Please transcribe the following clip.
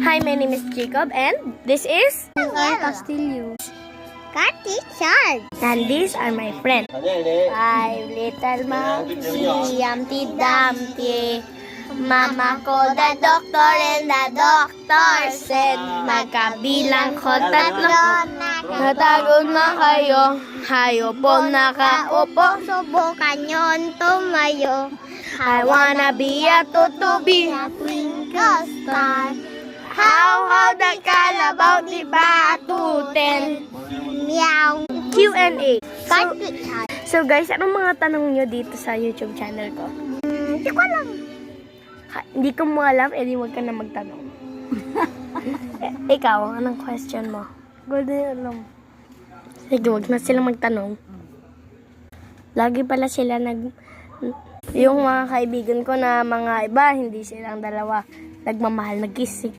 Hi, my name is Jacob and this is Castillo. Kati Chard. and these are my friends. Five little monkey, Humpty Dumpty. Mama ko the doctor and the doctor said magkabilang ko tatlo. Natagod na kayo, hayo po nakaupo. Subukan yon tumayo. I wanna be a tutubi. Twinkle star. How the kalabaw di batutin. Meow. Q&A. Kati Chard. So guys, anong mga tanong nyo dito sa YouTube channel ko? Hindi ko alam. Hindi ko mo alam, edi wag ka na magtanong. Ikaw, anong question mo? Hindi alam. Sige, wag na sila magtanong. Lagi pala sila yung mga kaibigan ko na mga iba, hindi silang dalawa nagmamahal, nag-kiss.